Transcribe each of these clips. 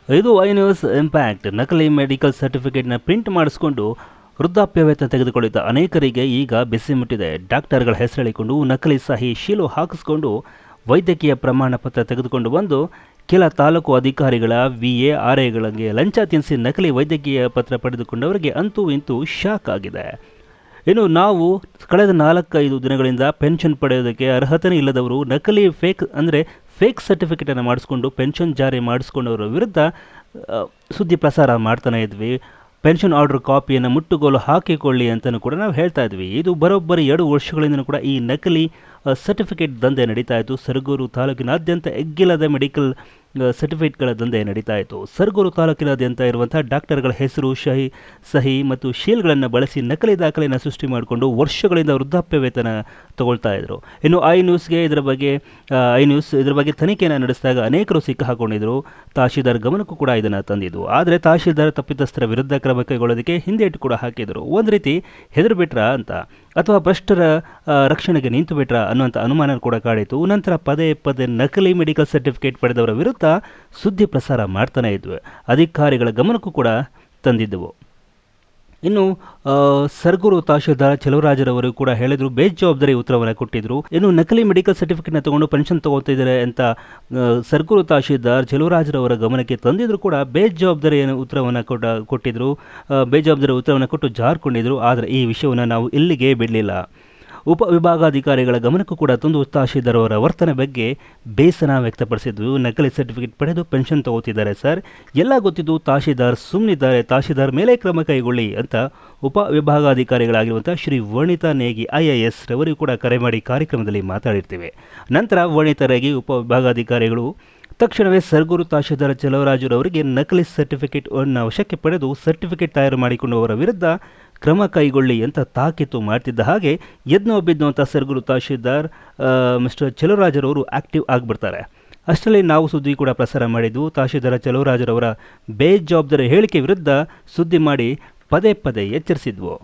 ಇದು I news impact. ನಕಲಿ medical ಸರ್ಟಿಫಿಕೇಟ್ನ print ಮಾಡಿಸ್ಕೊಂಡು ವೃದ್ಧಾಪ್ಯ ವೇತನ ತೆಗೆದುಕೊಳ್ಳಿದ್ದ ಅನೇಕರಿಗೆ ಈಗ ಬಿಸಿ ಮುಟ್ಟಿದೆ. ಡಾಕ್ಟರ್ಗಳ ಹೆಸರೇಳಿಕೊಂಡು ನಕಲಿ ಸಹಿ ಶೀಲು ಹಾಕಿಸ್ಕೊಂಡು ವೈದ್ಯಕೀಯ ಪ್ರಮಾಣ ಪತ್ರ ತೆಗೆದುಕೊಂಡು ಬಂದು ಕೆಲ ತಾಲೂಕು ಅಧಿಕಾರಿಗಳ VA RAಗಳಿಗೆ ಲಂಚ ತಿನ್ನಿಸಿ ನಕಲಿ ವೈದ್ಯಕೀಯ ಪತ್ರ ಪಡೆದುಕೊಂಡವರಿಗೆ ಅಂತೂ ಇಂತೂ ಶಾಕ್ ಆಗಿದೆ. ಇನ್ನು ನಾವು ಕಳೆದ 4-5 ದಿನಗಳಿಂದ ಪೆನ್ಷನ್ ಪಡೆಯೋದಕ್ಕೆ ಅರ್ಹತೆ ಇಲ್ಲದವರು ನಕಲಿ ಫೇಕ್ ಸರ್ಟಿಫಿಕೇಟನ್ನು ಮಾಡಿಸ್ಕೊಂಡು ಪೆನ್ಷನ್ ಜಾರಿ ಮಾಡಿಸ್ಕೊಂಡವರ ವಿರುದ್ಧ ಸುದ್ದಿ ಪ್ರಸಾರ ಮಾಡ್ತಾನೆ ಇದ್ವಿ. ಪೆನ್ಷನ್ ಆರ್ಡರ್ ಕಾಪಿಯನ್ನು ಮುಟ್ಟುಗೋಲು ಹಾಕಿಕೊಳ್ಳಿ ಅಂತಲೂ ಕೂಡ ನಾವು ಹೇಳ್ತಾ ಇದ್ವಿ. ಇದು ಬರೋಬ್ಬರಿ 2 ವರ್ಷಗಳಿಂದ ಕೂಡ ಈ ನಕಲಿ ಸರ್ಟಿಫಿಕೇಟ್ ದಂಧೆ ನಡೀತಾ ಇತ್ತು. ಸರಗೂರು ತಾಲೂಕಿನಾದ್ಯಂತ ಎಗ್ಗಿಲ್ಲದ ಮೆಡಿಕಲ್ ಸರ್ಟಿಫಿಕೇಟ್ಗಳ ದಂಧೆ ನಡೀತಾ ಇತ್ತು. ಸರಗೂರು ತಾಲೂಕಿನಾದ್ಯಂತ ಇರುವಂಥ ಡಾಕ್ಟರ್ಗಳ ಹೆಸರು, ಸಹಿ ಮತ್ತು ಶೀಲ್ಗಳನ್ನು ಬಳಸಿ ನಕಲಿ ದಾಖಲೆಯನ್ನು ಸೃಷ್ಟಿ ಮಾಡಿಕೊಂಡು ವರ್ಷಗಳಿಂದ ವೃದ್ಧಾಪ್ಯ ವೇತನ ತಗೊಳ್ತಾ ಇದ್ರು. ಇನ್ನು ಐ ನ್ಯೂಸ್ ಇದರ ಬಗ್ಗೆ ತನಿಖೆಯನ್ನು ನಡೆಸಿದಾಗ ಅನೇಕರು ಸಿಕ್ಕಾಕೊಂಡಿದ್ರು. ತಹಶೀಲ್ದಾರ್ ಗಮನಕ್ಕೂ ಕೂಡ ಇದನ್ನು ತಂದಿದ್ದು. ಆದರೆ ತಹಶೀಲ್ದಾರ್ ತಪ್ಪಿತಸ್ಥರ ವಿರುದ್ಧ ಕ್ರಮ ಕೈಗೊಳ್ಳೋದಕ್ಕೆ ಹಿಂದೇಟು ಕೂಡ ಹಾಕಿದರು. ಒಂದು ರೀತಿ ಹೆದರು ಬಿಟ್ರಾ ಅಂತ, ಅಥವಾ ಭ್ರಷ್ಟರ ರಕ್ಷಣೆಗೆ ನಿಂತು ಬಿಟ್ರಾ ಅನ್ನುವಂಥ ಅನುಮಾನ ಕೂಡ ಕಾಡಿತು. ನಂತರ ಪದೇ ನಕಲಿ ಮೆಡಿಕಲ್ ಸರ್ಟಿಫಿಕೇಟ್ ಪಡೆದವರ ವಿರುದ್ಧ ಸುದ್ದಿ ಪ್ರಸಾರ ಮಾಡ್ತಾನೆ ಇದ್ವಿ. ಅಧಿಕಾರಿಗಳ ಗಮನಕ್ಕೂ ಕೂಡ ತಂದಿದ್ದವು. ಇನ್ನು ಸರಗೂರು ತಹಶೀಲ್ದಾರ್ ಚೆಲುವರಾಜರವರು ಕೂಡ ಹೇಳಿದ್ರು, ಬೇಜವಾಬ್ದಾರಿ ಉತ್ತರವನ್ನು ಕೊಟ್ಟಿದ್ರು. ಇನ್ನು ನಕಲಿ ಮೆಡಿಕಲ್ ಸರ್ಟಿಫಿಕೇಟ್ನ ತಗೊಂಡು ಪೆನ್ಷನ್ ತಗೋತಿದ್ದಾರೆ ಅಂತ ಸರಗೂರು ತಹಶೀಲ್ದಾರ್ ಚೆಲುವರಾಜರವರ ಗಮನಕ್ಕೆ ತಂದಿದ್ರು ಕೂಡ ಬೇಜವಾಬ್ದಾರಿ ಉತ್ತರವನ್ನು ಕೊಟ್ಟಿದ್ರು. ಬೇಜವಾಬ್ದಾರಿ ಉತ್ತರವನ್ನು ಕೊಟ್ಟು ಜಾರ್ಕೊಂಡಿದ್ರು. ಆದರೆ ಈ ವಿಷಯವನ್ನು ನಾವು ಇಲ್ಲಿಗೆ ಬಿಡಲಿಲ್ಲ. ಉಪವಿಭಾಗಾಧಿಕಾರಿಗಳ ಗಮನಕ್ಕೂ ಕೂಡ ತಂದು ತಹಶೀಲ್ದಾರ್ ಅವರ ವರ್ತನೆ ಬಗ್ಗೆ ಬೇಸರ ವ್ಯಕ್ತಪಡಿಸಿದ್ವು. ನಕಲಿ ಸರ್ಟಿಫಿಕೇಟ್ ಪಡೆದು ಪೆನ್ಷನ್ ತಗೋತಿದ್ದಾರೆ ಸರ್, ಎಲ್ಲ ಗೊತ್ತಿದ್ದು ತಹಶೀಲ್ದಾರ್ ಸುಮ್ಮನಿದ್ದಾರೆ, ತಹಶೀಲ್ದಾರ್ ಮೇಲೆ ಕ್ರಮ ಕೈಗೊಳ್ಳಿ ಅಂತ ಉಪವಿಭಾಗಾಧಿಕಾರಿಗಳಾಗಿರುವಂಥ ಶ್ರೀ ವರ್ಣಿತಾ ನೇಗಿ IAS ರವರಿಗೂ ಕೂಡ ಕರೆ ಮಾಡಿ ಕಾರ್ಯಕ್ರಮದಲ್ಲಿ ಮಾತಾಡಿರ್ತೀವಿ. ನಂತರ ವರ್ಣಿತಾ ನೇಗಿ ಉಪವಿಭಾಗಾಧಿಕಾರಿಗಳು ತಕ್ಷಣವೇ ಸರಗೂರು ತಹಶೀಲ್ದಾರ್ ಚೆಲುವರಾಜುರವರಿಗೆ ನಕಲಿ ಸರ್ಟಿಫಿಕೇಟ್ ಅನ್ನು ವಶಕ್ಕೆ ಪಡೆದು ಸರ್ಟಿಫಿಕೇಟ್ ತಯಾರು ಮಾಡಿಕೊಂಡವರ ವಿರುದ್ಧ ಕ್ರಮ ಕೈಗೊಳ್ಳಿ ಅಂತ ತಾಕೀತು ಮಾಡ್ತಿದ್ದ ಹಾಗೆ ಎದ್ನೋ ಬಿದ್ನೋ ಅಂತ ಸರಗೂರು ತಹಶೀಲ್ದಾರ್ ಮಿಸ್ಟರ್ ಚೆಲುವರಾಜರವರು ಆಕ್ಟಿವ್ ಆಗಿಬಿಡ್ತಾರೆ. ಅಷ್ಟರಲ್ಲಿ ನಾವು ಸುದ್ದಿ ಕೂಡ ಪ್ರಸಾರ ಮಾಡಿದ್ವು. ತಹಶೀಲ್ದಾರ್ ಚೆಲುವರಾಜರವರ ಬೇಜವಾಬ್ದಾರಿ ಹೇಳಿಕೆ ವಿರುದ್ಧ ಸುದ್ದಿ ಮಾಡಿ ಪದೇ ಎಚ್ಚರಿಸಿದ್ವು.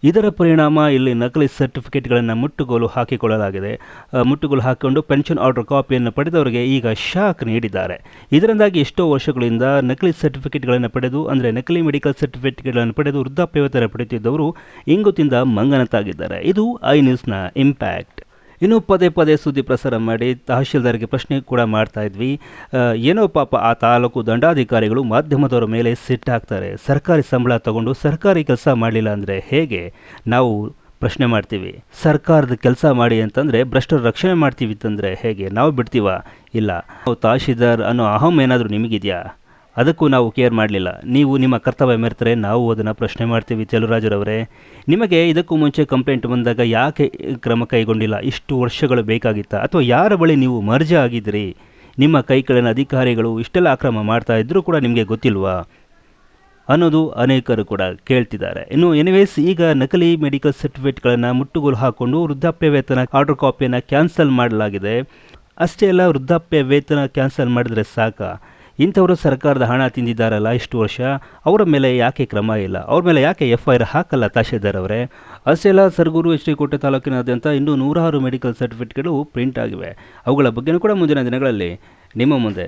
ಇದರ ಪರಿಣಾಮ ಇಲ್ಲಿ ನಕಲಿ ಸರ್ಟಿಫಿಕೇಟ್ಗಳನ್ನು ಮುಟ್ಟುಗೋಲು ಹಾಕಿಕೊಂಡು ಪೆನ್ಷನ್ ಆರ್ಡರ್ ಕಾಪಿಯನ್ನು ಪಡೆದವರಿಗೆ ಈಗ ಶಾಕ್ ನೀಡಿದ್ದಾರೆ. ಇದರಿಂದಾಗಿ ಎಷ್ಟೋ ವರ್ಷಗಳಿಂದ ನಕಲಿ ಸರ್ಟಿಫಿಕೇಟ್ಗಳನ್ನು ಪಡೆದು ನಕಲಿ ಮೆಡಿಕಲ್ ಸರ್ಟಿಫಿಕೇಟ್ಗಳನ್ನು ಪಡೆದು ವೃದ್ಧಾಪ್ಯ ವೇತನ ಪಡೆಯುತ್ತಿದ್ದವರು ಇಂಗುತ್ತಿಂದ ಮಂಗನಂತಾಗಿದ್ದಾರೆ. ಇದು ಐ ನ್ಯೂಸ್ನ ಇಂಪ್ಯಾಕ್ಟ್. ಇನ್ನು ಪದೇ ಸುದ್ದಿ ಪ್ರಸಾರ ಮಾಡಿ ತಹಶೀಲ್ದಾರ್ಗೆ ಪ್ರಶ್ನೆ ಕೂಡ ಮಾಡ್ತಾ ಇದ್ವಿ. ಏನೋ ಪಾಪ ಆ ತಾಲೂಕು ದಂಡಾಧಿಕಾರಿಗಳು ಮಾಧ್ಯಮದವರ ಮೇಲೆ ಸಿಟ್ಟಾಗ್ತಾರೆ. ಸರ್ಕಾರಿ ಸಂಬಳ ತಗೊಂಡು ಸರ್ಕಾರಿ ಕೆಲಸ ಮಾಡಲಿಲ್ಲ ಅಂದರೆ ಹೇಗೆ ನಾವು ಪ್ರಶ್ನೆ ಮಾಡ್ತೀವಿ. ಸರ್ಕಾರದ ಕೆಲಸ ಮಾಡಿ ಅಂತಂದರೆ ಭ್ರಷ್ಟರ ರಕ್ಷಣೆ ಮಾಡ್ತೀವಿ ಅಂತಂದರೆ ಹೇಗೆ ನಾವು ಬಿಡ್ತೀವ? ಇಲ್ಲ. ನಾವು ತಹಶೀಲ್ದಾರ್ ಅನ್ನೋ ಅಹಂ ಏನಾದರೂ ನಿಮಗಿದೆಯಾ? ಅದಕ್ಕೂ ನಾವು ಕೇರ್ ಮಾಡಲಿಲ್ಲ. ನೀವು ನಿಮ್ಮ ಕರ್ತವ್ಯ ಮೆರೆತರೆ ನಾವು ಅದನ್ನು ಪ್ರಶ್ನೆ ಮಾಡ್ತೀವಿ. ಚೆಲುವರಾಜರವರೇ, ನಿಮಗೆ ಇದಕ್ಕೂ ಮುಂಚೆ ಕಂಪ್ಲೇಂಟ್ ಬಂದಾಗ ಯಾಕೆ ಕ್ರಮ ಕೈಗೊಂಡಿಲ್ಲ? ಇಷ್ಟು ವರ್ಷಗಳು ಬೇಕಾಗಿತ್ತಾ? ಅಥವಾ ಯಾರ ಬಳಿ ನೀವು ಮರ್ಜಿ ಆಗಿದ್ದೀರಿ? ನಿಮ್ಮ ಕೈ ಕೆಳಗಿನ ಅಧಿಕಾರಿಗಳು ಇಷ್ಟೆಲ್ಲ ಅಕ್ರಮ ಮಾಡ್ತಾ ಇದ್ದರೂ ಕೂಡ ನಿಮಗೆ ಗೊತ್ತಿಲ್ವಾ ಅನ್ನೋದು ಅನೇಕರು ಕೂಡ ಕೇಳ್ತಿದ್ದಾರೆ. ಇನ್ನು ಎನಿವೇಸ್, ಈಗ ನಕಲಿ ಮೆಡಿಕಲ್ ಸರ್ಟಿಫಿಕೇಟ್ಗಳನ್ನು ಮುಟ್ಟುಗೋಲು ಹಾಕ್ಕೊಂಡು ವೃದ್ಧಾಪ್ಯ ವೇತನ ಆರ್ಡರ್ ಕಾಪಿಯನ್ನು ಕ್ಯಾನ್ಸಲ್ ಮಾಡಲಾಗಿದೆ. ಅಷ್ಟೇ ಅಲ್ಲ, ವೃದ್ಧಾಪ್ಯ ವೇತನ ಕ್ಯಾನ್ಸಲ್ ಮಾಡಿದರೆ ಸಾಕ? ಇಂಥವರು ಸರ್ಕಾರದ ಹಣ ತಿಂದಿದ್ದಾರಲ್ಲ ಇಷ್ಟು ವರ್ಷ, ಅವರ ಮೇಲೆ ಯಾಕೆ ಕ್ರಮ ಇಲ್ಲ? ಅವ್ರ ಮೇಲೆ ಯಾಕೆ FIR ಹಾಕಲ್ಲ ತಹಶೀಲ್ದಾರ್ ಅವರೇ? ಅಷ್ಟೇ ಅಲ್ಲ, ಸರಗೂರು ಶ್ರೀಕೋಟೆ ತಾಲೂಕಿನಾದ್ಯಂತ ಇನ್ನೂ 106 ಮೆಡಿಕಲ್ ಸರ್ಟಿಫಿಕೇಟ್ಗಳು ಪ್ರಿಂಟ್ ಆಗಿವೆ. ಅವುಗಳ ಬಗ್ಗೆಯೂ ಕೂಡ ಮುಂದಿನ ದಿನಗಳಲ್ಲಿ ನಿಮ್ಮ ಮುಂದೆ